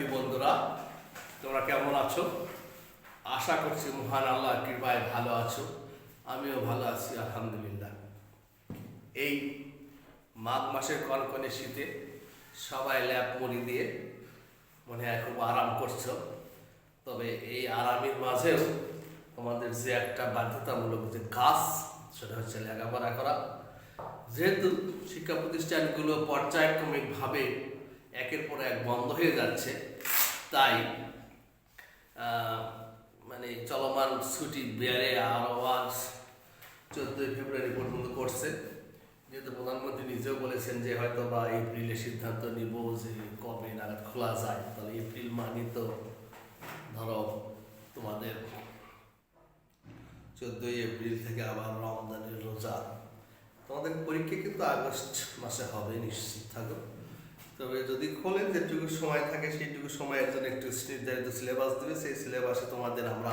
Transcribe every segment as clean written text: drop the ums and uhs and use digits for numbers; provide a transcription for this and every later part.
শিক্ষার্থী বন্ধুরা, তোমরা কেমন আছো? আশা করছি মহান আল্লাহর কৃপায় ভালো আছো। আমিও ভালো আছি আলহামদুলিল্লাহ। এই মাঘ মাসের কনকনে শীতে সবাই ল্যাপ মুড়ি দিয়ে মনে হয় খুব আরাম করছো। তবে এই আরামের মাঝেও তোমাদের যে একটা বাধ্যতামূলক যে কাজ, সেটা হচ্ছে লেখাপড়া করা। যেহেতু শিক্ষা প্রতিষ্ঠানগুলো পর্যায়ক্রমিকভাবে একের পর এক বন্ধ হয়ে যাচ্ছে, তাই মানে চলমান ছুটি বেড়ে আরও আজ 14ই ফেব্রুয়ারি পর্যন্ত করছে। যেহেতু প্রধানমন্ত্রী নিজেও বলেছেন যে হয়তো বা এপ্রিলে সিদ্ধান্ত নিব যে কবে নাগাদ খোলা যায়, তাহলে এপ্রিল মানে তো ধরো তোমাদের 14ই এপ্রিল থেকে আবার রমজানের রোজা। তোমাদের পরীক্ষা কিন্তু আগস্ট মাসে হবে, নিশ্চিত থাকো। তবে যদি খোলেন যেটুকু সময় থাকে সেইটুকু সময়ের জন্য একটু নির্ধারিত সিলেবাস দেবে, সেই সিলেবাসে তোমাদের আমরা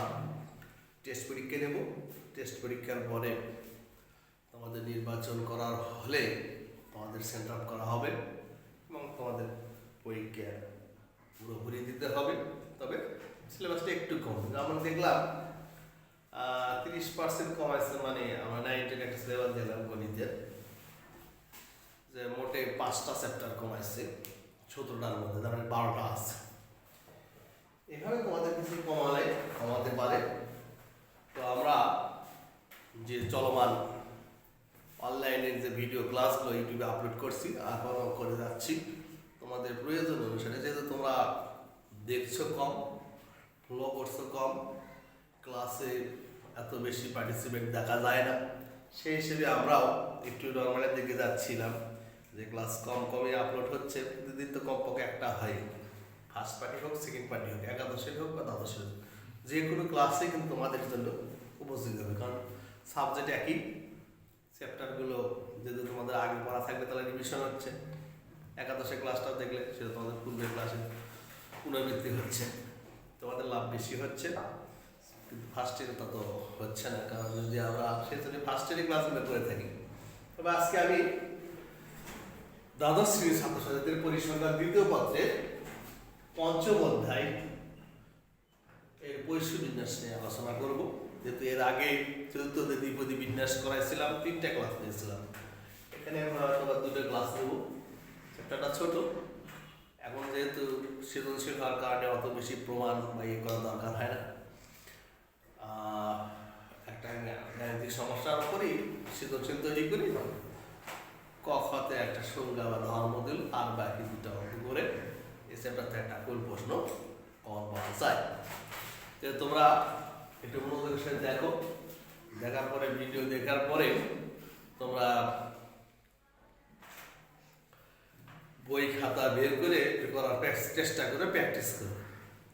টেস্ট পরীক্ষা নেব। টেস্ট পরীক্ষার পরে তোমাদের নির্বাচন করার হলে তোমাদের সেন্টার আপ করা হবে এবং তোমাদের পরীক্ষা পুরোপুরি দিতে হবে। তবে সিলেবাসটা একটু কম, আমরা দেখলাম 30% কমাইছে, মানে আমরা 9-10 একটা সিলেবাস দিলাম গণিতের, যে মোটে 5টা চ্যাপ্টার কমাইছে 17টার মধ্যে, তার মানে 12টা আছে। এভাবে তোমাদের কিছু কমাতে পারে। তো আমরা যে চলমান অনলাইনের যে ভিডিও ক্লাসগুলো ইউটিউবে আপলোড করছি, এখনও করে যাচ্ছি তোমাদের প্রয়োজন অনুসারে। যেহেতু তোমরা দেখছো কম, ফলো করছো কম, ক্লাসে এত বেশি পার্টিসিপেট দেখা যায় না, সেই হিসেবে আমরাও একটু নর্মালের দিকে যাচ্ছিলাম যে ক্লাস কমই আপলোড হচ্ছে। প্রতিদিন তো কমপক্ষে একটা হয়, ফার্স্ট পার্টি হোক সেকেন্ড পার্টি হোক, একাদশের হোক বা দ্বাদশের হোক, যে কোনো ক্লাসে কিন্তু তোমাদের জন্য উপযোগী হবে। কারণ সাবজেক্ট একই, চ্যাপ্টারগুলো যদি তোমাদের আগে পড়া থাকবে তাহলে রিভিশন হচ্ছে, একাদশের ক্লাসটাও দেখলে সেটা তোমাদের পূর্বের ক্লাসে পুনরাবৃত্তি হচ্ছে, তোমাদের লাভ বেশি হচ্ছে। কিন্তু ফার্স্ট ইয়ারে তা তো হচ্ছে না, কারণ যদি আমরা সেজন্য ফার্স্ট ইয়ারে ক্লাসগুলো করে থাকি। তবে আজকে আমি দ্বাদশ শ্রেণীর ছাত্রছাত্রীদের পরিসংখ্যান দ্বিতীয় পত্রের 5ম অধ্যায় এর বৈশ্য বিন্যাস নিয়ে আলোচনা করব। যেহেতু এর আগে চতুর্থ দ্বিপদী বিন্যাস করাইছিলাম, 3টা ক্লাস নিয়েছিলাম, এখানে আমরা হয়তো 2টা ক্লাস নেব। চ্যাপ্টারটা ছোট, এখন যেহেতু সৃজনশীল হওয়ার কারণে অত বেশি প্রমাণ বা ইয়ে করার দরকার হয় না। একটা গাণিতিক সমস্যার উপরেই সৃজনশীল তৈরি করি, কখতে একটা সংজ্ঞা বা ধর্ম দিল, আর বাকি 2টা অঙ্ক করে এই চ্যাপ্টার থেকে একটা কোন প্রশ্ন কমন পাওয়া যায়। তোমরা একটু মনোযোগের সাথে দেখো, দেখার পরে ভিডিও দেখার পরে তোমরা বই খাতা বের করে করার চেষ্টা করে প্র্যাকটিস করো।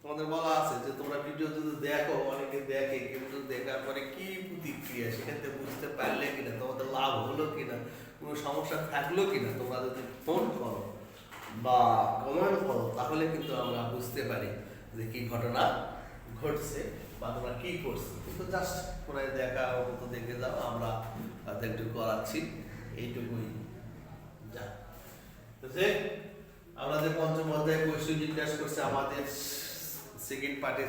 তোমাদের বলা আছে যে তোমরা ভিডিও যদি দেখো, অনেকে দেখে কিন্তু দেখার পরে কি প্রতিক্রিয়া সেখান থেকে বুঝতে পারলে কিনা, তোমাদের লাভ হলো কিনা, কোনো সমস্যা থাকলো কিনা, তোমরা যদি ফোন করো বা কমেন্ট করো তাহলে কিন্তু আমরা বুঝতে পারি যে কি ঘটনা ঘটছে বা তোমরা কি করছো। কিন্তু জাস্ট তোমরা দেখা মতো দেখে যাও, আমরা একটু করাচ্ছি, এইটুকুই যা। যে আমরা যে 5ম অধ্যায় বৈশ্য বিন্যাস করছি, আমাদের সেকেন্ড পার্টে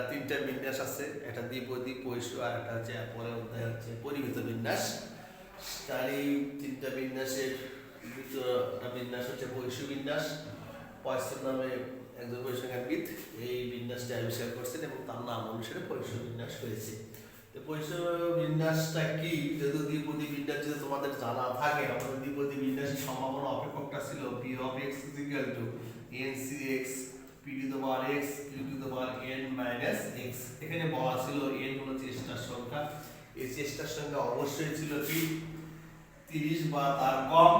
3টা বিন্যাস আছে, একটা দ্বিপদী বৈশ্য আর একটা হচ্ছে পরের অধ্যায় হচ্ছে পরিমিত বিন্যাস। তার এই 3টা বিন্যাসের দ্বিতীয়টা বিন্যাস হচ্ছে বৈশ্য বিন্যাস। পয়সর নামে একজন পরিসংখ্যানবিদ এই বিন্যাসটা আবিষ্কার করছেন এবং তার নাম অনুসারে বৈশ্য বিন্যাস হয়েছে। তো বৈশ্য বিন্যাসটা কি? যেহেতু দ্বিপদী বিন্যাস যদি তোমাদের জানা থাকে, আমাদের দ্বিপদী বিন্যাসের সম্ভাবনা অপেক্ষকটা ছিল p of x ncx p to the power x q to the power n minus x। এখানে বলা ছিল n হলো চেষ্টার সংখ্যা, এই চেষ্টার সংখ্যা অবশ্যই ছিল কি 30 বা তার কম,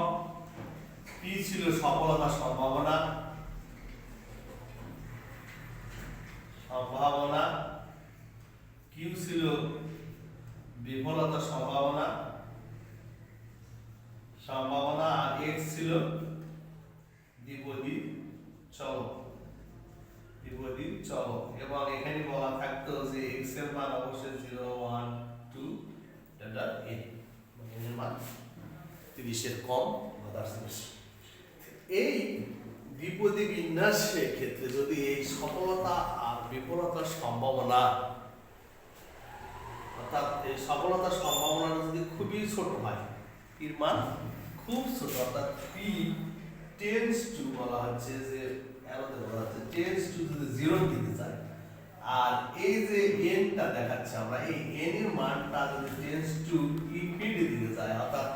p ছিল সফলতার সম্ভাবনা, q ছিল বিফলতার সম্ভাবনা, আর x ছিল দ্বিপদী চলক। এবং এখানে বলা থাকতো যে x এর মান অবশ্যই 0 1 2 n, মানে এর মান 30 এর কম বা তার বেশি। এই দ্বিপদী বিন্যাসের ক্ষেত্রে যদি এই সফলতা আর বিফলতার সম্ভাবনা, অর্থাৎ এই সফলতার সম্ভাবনা যদি খুবই ছোট হয়, এর মান খুব ছোট, অর্থাৎ পি টেন্স টু বলা হচ্ছে যে অ্যারোতে বলা হচ্ছে টেন্স টু যদি 0 দিতে যায়, আর এই যে এনটা দেখাচ্ছে আমরা, এই এন এর মানটা যদি টেন্স টু ইনফিনিটি দিতে যায়, অর্থাৎ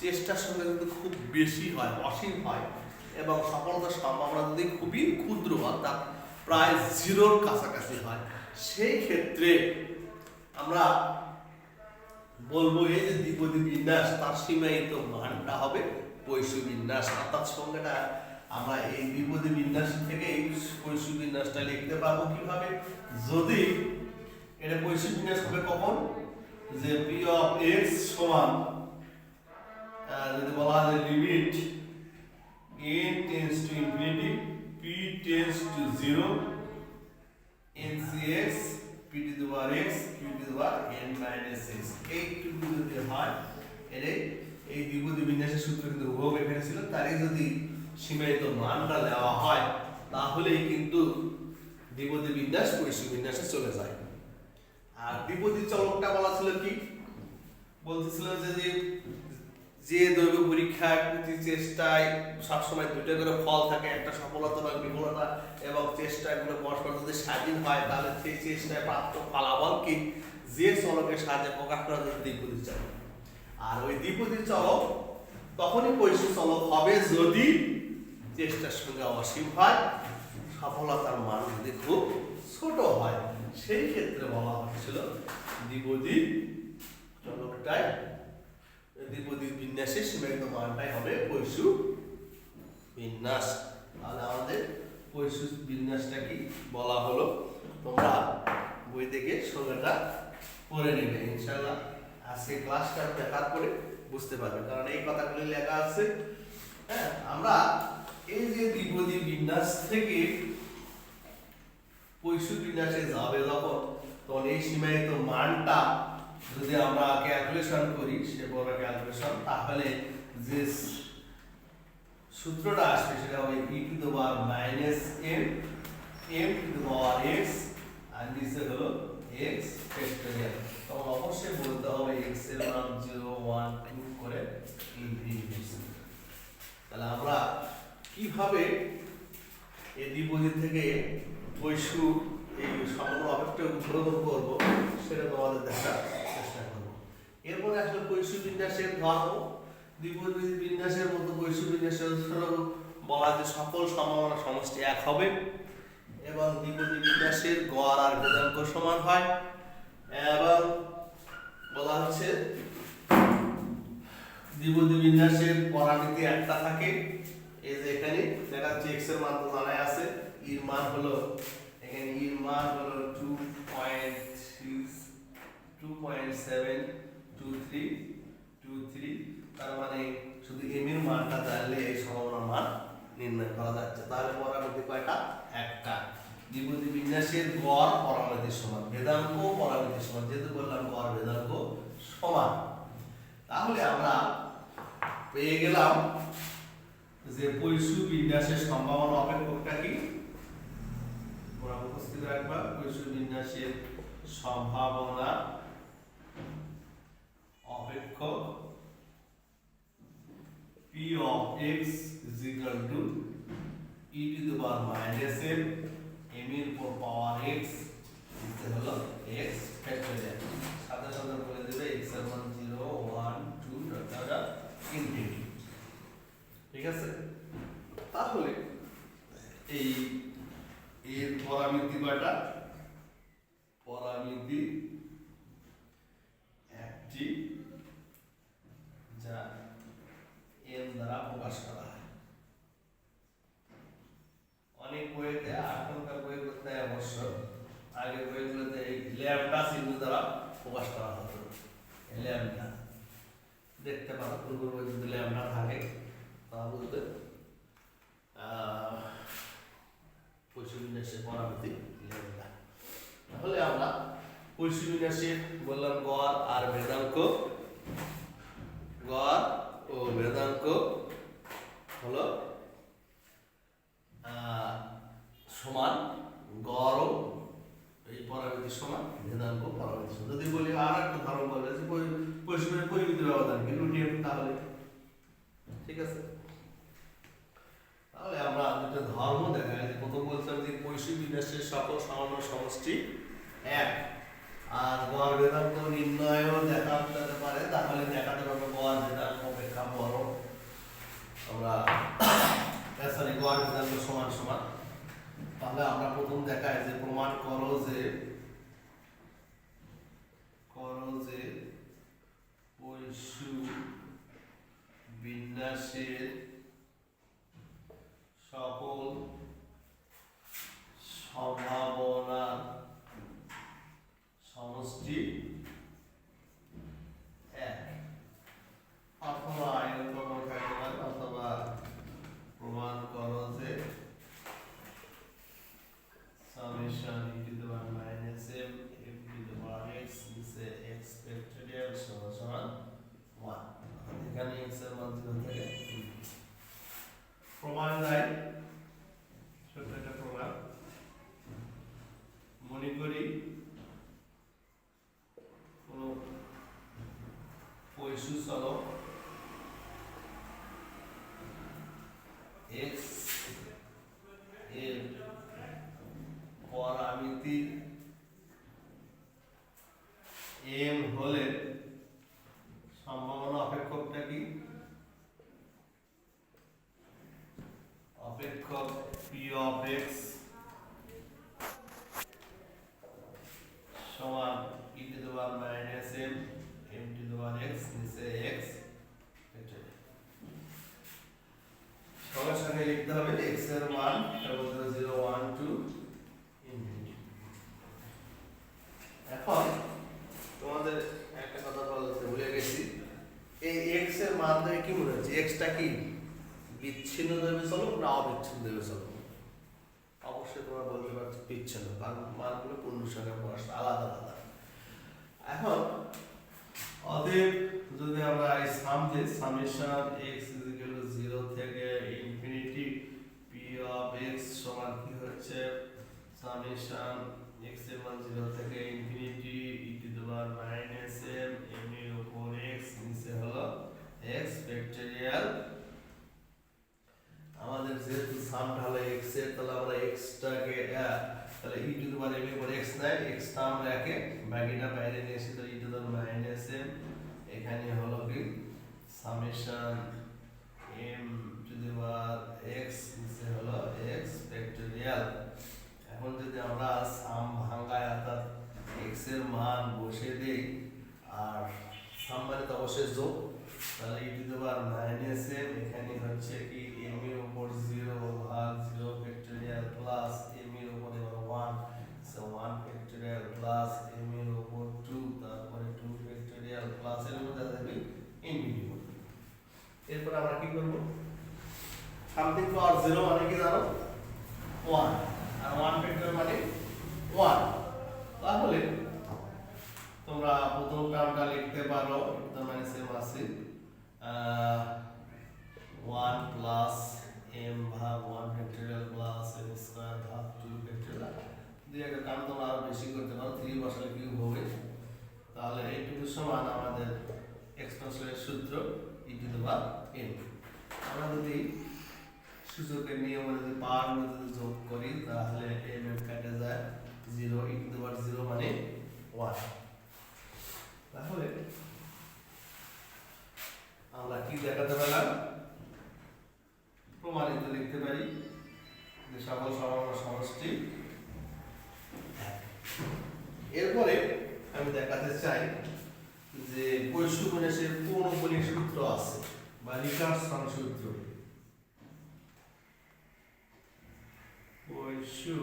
চেষ্টার সঙ্গে যদি খুব বেশি হয়, অসীম হয়, এবং সফলতার সম্ভাবনা যদি খুবই ক্ষুদ্র অর্থাৎ প্রায় 0-র কাছাকাছি হয়, সেই ক্ষেত্রে আমরা বলবো এই যে দ্বিপদী বিন্যাস তার সীমায়িত মানটা হবে পৈশু বিন্যাস। অর্থাৎ সংজ্ঞাটা আমরা এই দ্বিপদী বিন্যাস থেকে এই পৈশু বিন্যাসটা লিখতে পারবো কিভাবে, যদি এটা পৈশু বিন্যাস হবে কখন, যে পি অফ এক্স সমান যদি বলা হয় limit n tends to infinity p tends to 0 n cx p to the power x q to the power n minus x, এইটুকু যদি হয়, এই দ্বিপদী বিন্যাসের সূত্র কিন্তু হুবহু এখানে ছিল, তারই যদি সীমায়িত মানটা দেওয়া হয় তাহলেই কিন্তু দ্বিপদী বিন্যাস পৈশু বিন্যাসে চলে যায়। আর দ্বিপদী চলকটা বলা ছিল কি, বলতেছিল যে দৈব পরীক্ষায় প্রতি চেষ্টায় সবসময় দুটো করে ফল থাকে, একটা সফলতা বা বিফলতা, এবং চেষ্টাগুলো পরস্পর যদি স্বাধীন হয় তাহলে সেই চেষ্টায় প্রাপ্ত ফলাফলকে যে চলকের সাহায্যে প্রকাশ করা যায় দ্বিপদী চলক। আর ওই দ্বিপদী চলক তখনই পৈশু চলক হবে যদি চেষ্টার সঙ্গে অসীম হয়, সফলতার মান যদি খুব ছোট হয়, সেই ক্ষেত্রে বলা হচ্ছিল দ্বিপদী চলকটাই, দ্বিপদী বিন্যাসের সীমায়িত মানটাই হবে পৈশু বিন্যাস। তাহলে আমাদের পৈশু বিন্যাসটা কি বলা হলো, তোমরা বই থেকে সংজ্ঞাটা পড়ে নেবে ইনশাআল্লাহ। আজকে ক্লাসটা দেখার পরে বুঝতে পারবে, কারণ এই কথাগুলি লেখা আছে। হ্যাঁ, আমরা এই যে দ্বিপদী বিন্যাস থেকে পৈশু বিন্যাসে যাবে যখন, তখন এই সীমায়িত মানটা যদি আমরা ক্যালকুলেশন করি, সে বড় ক্যালকুলেশন, তাহলে যে সূত্রটা আসবে সেটা হবে e to the power minus m m to the power x, আর নিচে হলো x ফ্যাক্টরিয়াল। তখন অবশ্যই বলতে হবে x এর মান 0 1 2 করে ইনফিনিটি। তাহলে আমরা কিভাবে এই দ্বিপদী থেকে পৈশু এই সমগ্র অপেক্ষা গ্রহণ করব সেটা তোমাদের দেখার চেষ্টা করব। এরপরে আসলে পৈশু বিন্যাসের ধর্ম, দ্বিপদী বিন্যাসের মতো পৈশু বিন্যাসের বলা যে সকল সম্ভাবনা সমষ্টি এক হবে, এবং দ্বিপদী বিন্যাসের গড় আর ভেদাঙ্ক সমান হয়, এবং বলা হচ্ছে দ্বিপদী বিন্যাসের পরামিতি একটা থাকে। এই যে এখানে দেখা যাচ্ছে x এর মান তো জানাই আছে, এর মান হলো এখানে এর মান হলো 2.723, তার মানে শুধু m এর মানটা জানলে এই সম্ভাবনার মান নির্ণয় করা যাচ্ছে। তাহলে পরামিতি কয়টা? একটা। দ্বিপদী বিন্যাসের গড় পরামিতির সমান, ভেদাঙ্ক পরামিতির সমান, যেহেতু বললাম গড় ভেদাঙ্ক সমান, তাহলে আমরা পেয়ে গেলাম যে পৈশু বিন্যাসের সম্ভাবনা অপেক্ষকটা কি, আমরা উপস্থিত রাখবা। পৈশু বিন্যাসের সম্ভাবনা অপেক্ষক p of x is equal to e to the power minus m, m এর উপর পাওয়ার x, এটা হলো x ফ্যাক্টরিয়াল। সাথে সাথে বলে দেবে x এর মান 0 1 2 দাদা ইনফিনিটি। ঠিক আছে, তাহলে এই এর পরামিতি কয়টা? পরামিতি একটি, যা m দ্বারা প্রকাশ করা হয়। অনেক বইতে, এখনকার বইগুলোতে অবশ্য, আগের বইগুলোতে এই ল্যামডা চিহ্ন দ্বারা প্রকাশ করা হতো। ল্যামডা দেখতে পারো, পূর্ব বই যদি ল্যামডা থাকে তা বলতে পৈশু বিন্যাসের পরামিতি ল্যামডা। তাহলে আমরা পৈশু বিন্যাসের বললাম গড় আর ভেদাঙ্ক, গড় ও ভেদাঙ্ক হলো সমান গড় এই পরামিতি সমান ভেদাঙ্ক পরামিতি সমান। যদি বলি আর একটা ধর্ম বলে যে পরিসীমের পরিমিতি ব্যবধান কিন্তু নিয়ম, তাহলে ঠিক আছে। তাহলে আমরা দুটো ধর্ম দেখা যায়। প্রথম বলছিলাম যে পরিসীম বিন্যাসের সকল সামান্য সমষ্টি এক, আর গড় ভেদাঙ্ক নির্ণয়ও দেখা যেতে পারে। তাহলে দেখাতে পারবো গড় ভেদাঙ্ক অপেক্ষা বড়, আমরা সরি গড় ভেদাঙ্ক সমান সমান। তাহলে আমরা প্রথম দেখাই যে প্রমাণ করো যে পরিসীম বিন্যাসের সকল সম্ভাবনা সমষ্টি এক, অথবা আইনতম থাকতে পারে, অথবা প্রমাণ করো যে summation e to the 1 minus m f to the power x is a x factorial সমান 1। এখানে x এর মান 0 থেকে প্রমাণ নাই, ছোট একটা প্রমাণ মনে করি। কোন পরিসীম চলক x এর পরামিতি m হলে সম্ভাবনা অপেক্ষকটা কি? অপেক্ষক p of x সমান e to the power minus m m to the power x নিচে x, সঙ্গে সঙ্গে লিখতে হবে x এর মান 0 1 2। এখন তোমাদের একটা কথা বলতে ভুলে গেছি, এই x এর মান থেকে কি মনে হচ্ছে? x টা কি বিচ্ছিন্ন দেবে চলক না অবিচ্ছিন্ন দেবে চলক? অবশ্যই তোমরা বলতে পারছো বিচ্ছিন্ন, কারণ মানগুলো পূর্ণ সংখ্যা প্রকাশ আলাদা আলাদা। এখন অতএব যদি আমরা এই সামেশন x 0 থেকে ইনফিনিটি p of x সমান কি হচ্ছে? সামেশন x এর মান 0 থেকে infinity e to the power minus m m এর উপর x নিচে হলো x ফ্যাক্টরিয়াল। আমাদের যেহেতু সামটা হলো x এর, তাহলে আমরা x টাকে তাহলে e to the power m এর উপর x নাই, x টা আমরা একে বাকিটা বাইরে নিয়ে এসে তো e to the power minus m এখানে হলো কি summation m to the power x নিচে হলো x ফ্যাক্টরিয়াল। এখন যদি আমরা সাম ভাঙায় অর্থাৎ x এর মান বসে দেই, আর সাম মানে তো অবশ্যই যোগ, তাহলে e to the power minus m এখানে হচ্ছে কি m এর উপর 0 ভাগ 0 ফ্যাক্টরিয়াল প্লাস m এর উপর 1 সো 1 ফ্যাক্টরিয়াল প্লাস m এর উপর 2 তারপরে 2 ফ্যাক্টরিয়াল প্লাস এর মধ্যে থাকবে ইনফিনিটি। এরপর আমরা কি করব? সামথিং পাওয়ার 0 মানে কি জানো? 1, আর 1 ফ্যাক্টর মানে 1। তাহলে তোমরা প্রথম টার্মটা লিখতে পারো তার মানে সেম আছে 1 প্লাস m ভাগ 1 ফ্যাক্টরিয়াল প্লাস m স্কয়ার ভাগ 2 ফ্যাক্টরিয়াল। দিয়ে একটা টার্ম তোমরা আরো বেশি করতে পারো, 3 বসালে কিউব হবে। তাহলে এইটুকু সমান আমাদের এক্সপোনেনশিয়াল সূত্র e to the power n। আমরা যদি সূচকের নিয়ম অনুযায়ী পাওয়ার যদি যোগ করি তাহলে m কেটে যায় 0, e to the power 0 মানে 1। তাহলে আমরা কি দেখাতে পারলাম? প্রমাণিত লিখতে পারি যে সকল সম্ভাবনা সমষ্টি এক। এরপরে আমি দেখাতে চাই যে পরিসীম বিন্যাসের পৌনঃপুনিক সূত্র আছে বা রিকার্সন সূত্র। পরিসীম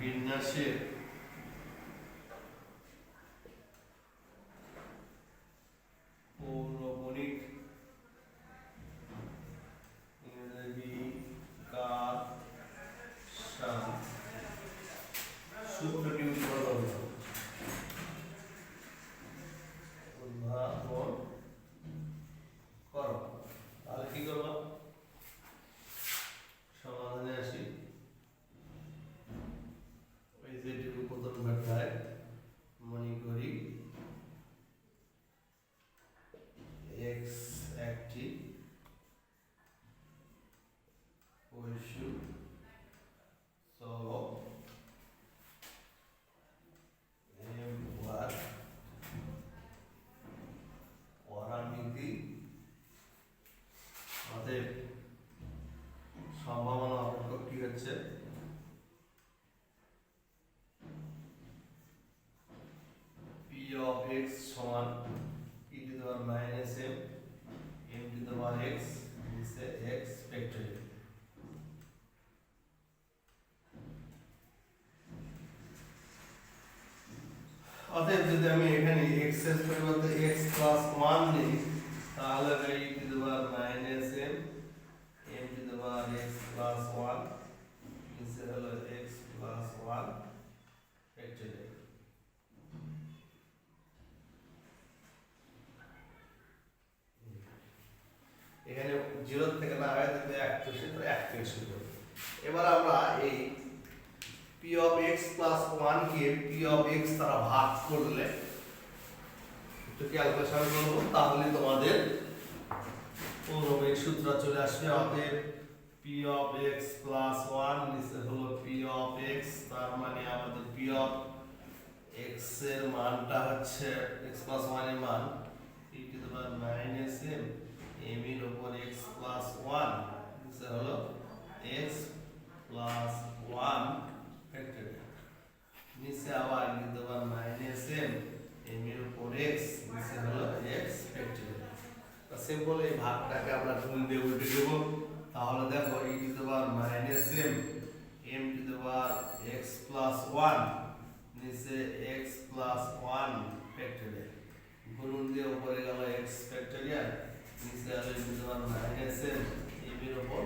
বিন্যাসের পৌনঃপুনিক সূত্রটি উদ্ভাবন করো। তাহলে কি করবো? x সমান e to the power minus m m to the power x নিচে x ফ্যাক্টরিয়াল। অতএব যদি আমি এখানে x এর পরিবর্তে x প্লাস 1 নিই তাহলে e to the power minus m m to the power x plus 1 নিচে হলো x প্লাস 1 ফ্যাক্টরিয়াল। এখানে 0 থেকে না হয় তাহলে 1 তো সেটা 1 থেকে শুরু করব। এবার আমরা এই p of x plus 1 K p of x দ্বারা ভাগ করলে একটু ক্যালকুলেশন করব, তাহলে তোমাদের অনুভবের সূত্র চলে আসবে। অতএব p of x plus 1 নিচে হলো p of x, তার মানে আমাদের p of x এর মানটা হচ্ছে x plus 1 এর মান e to the power minus m m এর উপর x plus 1 নিচে হলো x plus 1 ফ্যাক্টরিয়াল। নিচে আবার e to the power minus m m এর উপর x নিচে হলো x ফ্যাক্টরিয়াল। তো সিম্পল এই ভাগটাকে আমরা গুণ দিয়ে উল্টে দেব, তাহলে দেখো e to the power minus m m to the power x plus 1 নিচে x plus 1 ফ্যাক্টরিয়াল। গুণ দিয়ে উপরে গেল x ফ্যাক্টরিয়াল, নিচে হলো e to the power minus m m এর উপর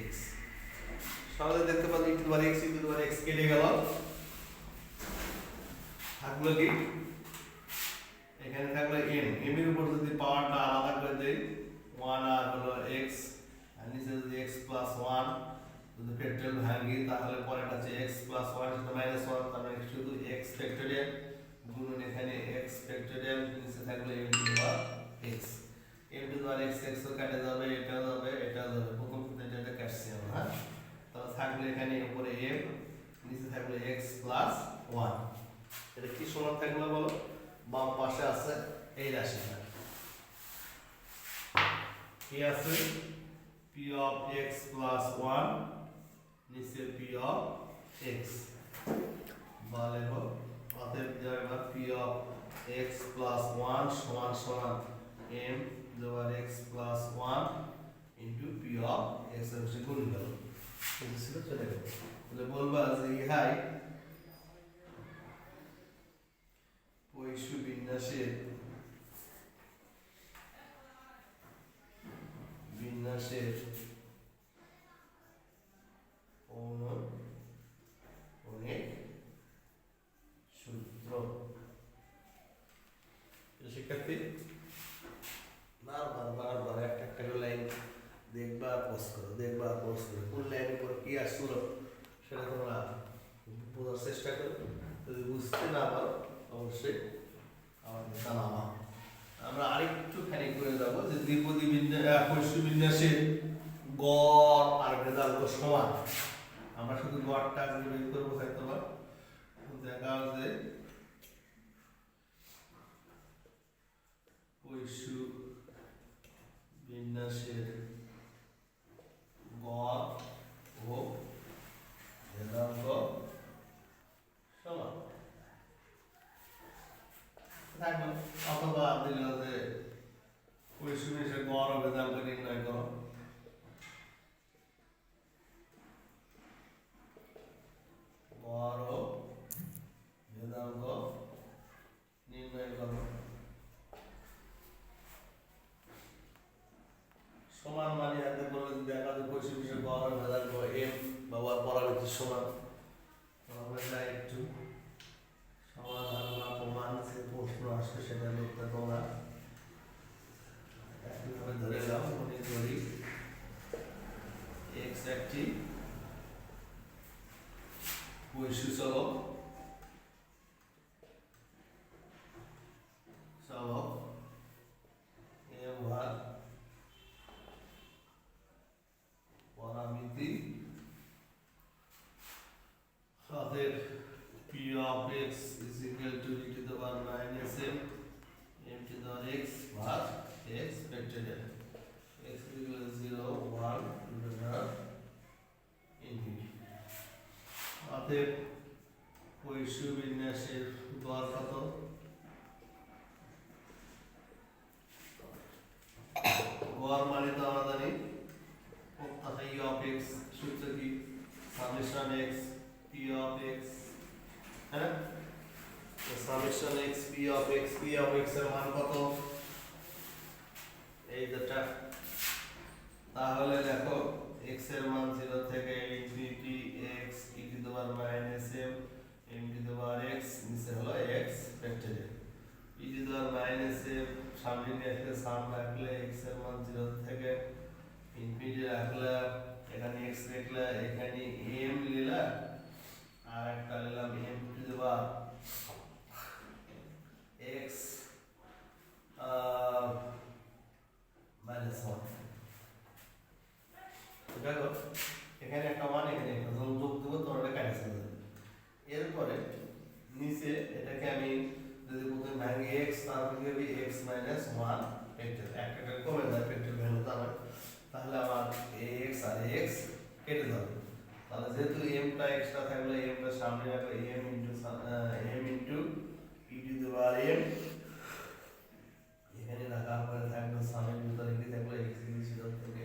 x। সহজে দেখতে পাচ্ছি e to the power x e to the power x কেটে গেল, থাকলো কি এখানে থাকলো m m এর উপর যদি পাওয়ারটা আলাদা করে দেই 1 আর হলো x আর নিচে যদি x plus 1 যদি ফ্যাক্টরিয়াল ভাঙি তাহলে পরেরটা হচ্ছে x plus 1 সেটা minus 1, তার মানে শুধু x ফ্যাক্টরিয়াল গুণন এখানে x ফ্যাক্টরিয়াল, নিচে থাকলো m to the power x m to the power x x ও কাটে যাবে, এটা যাবে, এটা যাবে, প্রথম এটা কাটছি আমরা। হ্যাঁ, তাহলে থাকলো এখানে উপরে m নিচে থাকলো x plus 1। এটা কি সমান থাকলো বলো? বাম পাশে আছে এই রাশিটা কি আছে p of x plus 1 নিচে p of x বলে হলো। অতএব এবার p of x plus 1 সমান সমান m দেওয়ার x plus 1 into p of x এর সাথে গুণ গেল, বুঝছিস? চলে গেল। তাহলে বলবা যে ইহাই পয়সু বিন্যাসের অনেক সূত্র। শিক্ষার্থী বারবার বারবার একটা একটা লাইন দেখবা পোস্ট করো, দেখবা পোস্ট করো, কোন লাইনের পর কি আসলো সেটা তোমরা বোঝার চেষ্টা করো। যদি বুঝতে না পারো অবশ্যই আমাদের জানাবা। আমরা আরেকটু খানি করে যাবো যে দ্বিপদী পয়সু বিন্যাসের গড় আর ভেদাঙ্ক সমান। আমরা শুধু গড়টা বের করবো, হয়তো বা দেখা যে পয়সু বিন্যাসের গড় ও ভেদাঙ্ক সমান থাকবে, অথবা দিল যে পয়সু বিন্যাসের গড় ও ভেদাঙ্ক নির্ণয় করো। গড় ও ভেদাঙ্ক নির্ণয় করো সমান মানে এতে বলে দেখা যায় পয়সু বিন্যাসের গড় ও ভেদাঙ্ক m ব্যবহার পরামিতির সমান। আমরা যাই একটু সমাধান বা প্রমাণ যে প্রশ্ন আসবে সেটা লিখতে তোমরা একইভাবে ধরে নাও। মনে করি x একটি পয়সু চলক, m ভাগ পরামিতি। অতএব p of x is equal to e to the power minus m m to the power x ভাগ x factorial। x is equal to 0 1 to the power infinity। অতএব পয়সু বিন্যাসের গড় কত? গড় মানে তো আমরা জানি প্রত্যাশা ই অফ এক্স, সূত্র কি summation x p of x, হ্যাঁ summation x p of x এর মান কত এই যেটা, তাহলে দেখো x এর মান 0 থেকে infinity x e to the power minus m m to the power x নিচে হলো x factorial e to the power minus m সামনে নিয়ে সাম রাখলে x এর মান 0 থেকে ইনফিনিটি রাখলে এখানে x রাখলে এখানে m নিলা আর একটা নিলাম m to the power x minus 1। দেখো এখানে একটা মান এখানে একটা যোগ দেবো তোমরা কাটছে এরপরে নিচে এটাকে আমি যদি প্রথমে ভাঙি x তারপরে কি হবে x - 1 ফ্যাক্টর একটা কমে যায় ফ্যাক্টর ভ্যালু তাহলে আমার x আর x কেটে যাবে, তাহলে যেহেতু m টা এক্সট্রা থাকলে m টা সামনে রাখলে m into e to the power m এখানে রাখার পরে থাকবে সামের ভিতরে কি থাকবে x = 0 থেকে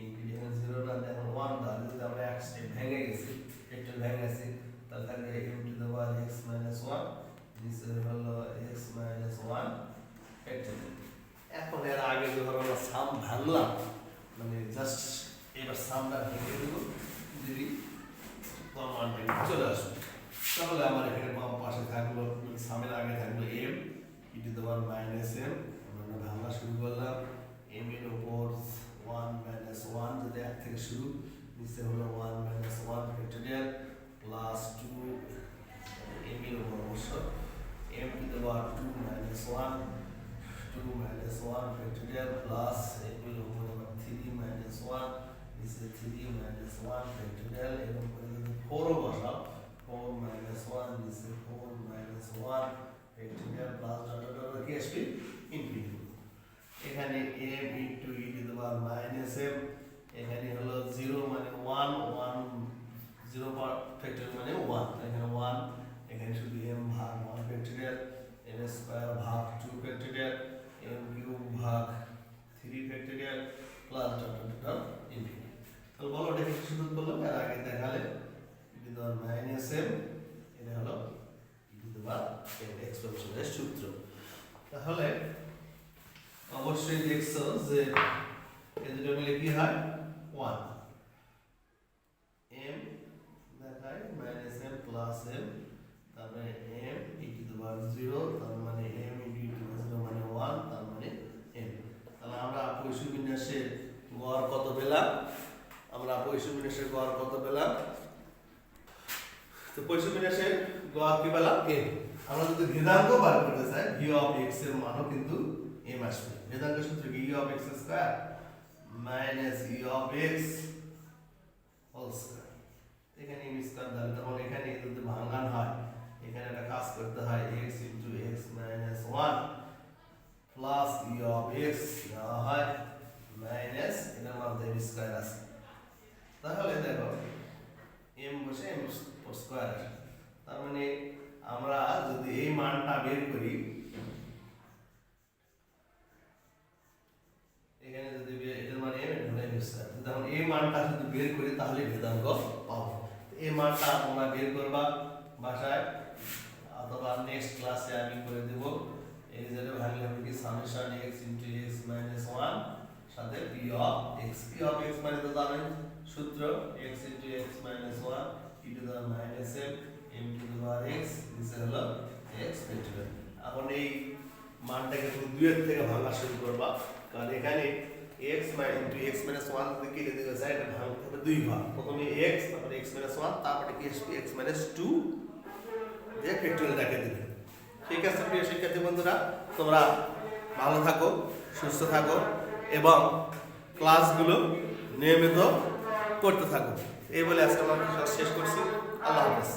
ইনফিনিটি 0 না দেখো 1 তাহলে যদি আমরা এক স্টেপ ভেঙে গেছি ফ্যাক্টর ভেঙে গেছি তাহলে থাকবে m to the power x - 1 নিচে হলো x - 1 ফ্যাক্টর। এখন এর আগে যখন আমরা সাম ভাঙলাম মানে জাস্ট এবার সামটা ভেঙে দেব যদি কমান্ড চলে আসবে তাহলে আমার এখানে বাম পাশে থাকলো সামের আগে থাকলো m e to the power minus m আমরা ভাঙা শুরু করলাম m এর উপর 1 - 1 যদি এক থেকে শুরু নিচে হলো 1 - 1 ফ্যাক্টরিয়াল প্লাস 2 m এর উপর অবশ্য m to the power 2 - 1 2 - 1 factorial plus m এর উপর 3 - 1 নিচে 3 - 1 ফ্যাক্টরিয়াল এবং 4 বসাও 4 - 1 নিচে 4 - 1 ফ্যাক্টরিয়াল প্লাস ডট কি আসবে ইনফিনিটি। এখানে m into e to the power minus m এখানে হলো 0 মানে 1 1 0 ফ্যাক্টরিয়াল মানে 1 এখানে 1 এখানে শুধু m ভাগ 1 ফ্যাক্টরিয়াল m স্কয়ার ভাগ 2 ফ্যাক্টরিয়াল m কিউব ভাগ 3 ফ্যাক্টরিয়াল প্লাস ডট ইনফিনিটি। তাহলে বলো এটা কি শুধু বললাম এর আগে দেখালে e to the power minus m এটা হলো e টু দি পাওয়ার এক্সপেনশনের সূত্র। তাহলে অবশ্যই দেখছো যে এই দুটো মিলে কি হয় 1 m দেখায় মাইনাস m প্লাস m তারপরে m e টু দি পাওয়ার 0 তার মানে m e টু দি পাওয়ার 0 মানে 1 তার মানে m। তাহলে আমরা পয়সু বিন্যাসের গড় কত পেলাম, আমরা পয়সু বিন্যাসের গড় কত পেলাম, তো পয়সু বিন্যাসের গড় কি পেলাম m। আমরা যদি ভেদাঙ্ক বার করতে চাই v অফ x এর মানও কিন্তু m আসবে। ভেদাঙ্ক সূত্র কি e of x square minus e of x whole square. এখানে m স্কয়ার দাঁড়াবে তখন এখানে যদি ভাঙান হয় এখানে একটা কাজ করতে হয় x into x minus 1 plus e of x দেওয়া হয় মাইনাস এটার মধ্যে m স্কয়ার আছে, তাহলে দেখো m বসে m স্কয়ার আসে। তার মানে আমরা যদি এই মানটা বের করি এখানে যদি এটার মানে m এটা হলো m স্কয়ার, যখন এই মানটা যদি বের করি তাহলে ভেদাঙ্ক পাবো। এই মানটা তোমরা বের করবা বাসায় অথবা নেক্সট ক্লাসে আমি করে দেব। এই যে ভাঙলে হবে কি summation x into x minus 1 সাথে p অফ x মানে তো জানেন সূত্র x into x minus 1 e to the power minus m to the power x নিচে হলো x ফ্যাক্টরিয়াল। এখন এই মানটাকে তুমি 2 এর থেকে ভাঙা শুরু করবা, কারণ এখানে x ইনটু x মাইনাস 1 থেকে কেটে দিলে যায় এটা ভাঙতে হবে 2 ভাগ, প্রথমে x তারপরে x মাইনাস 1 তারপরে কি আসবে x মাইনাস 2 দিয়ে ফ্যাক্টরিয়াল রেখে দিবে। ঠিক আছে প্রিয় শিক্ষার্থী বন্ধুরা, তোমরা ভালো থাকো, সুস্থ থাকো এবং ক্লাসগুলো নিয়মিত করতে থাকো। এই বলে আজকে আমরা শেষ করছি। আল্লাহ হাফেজ।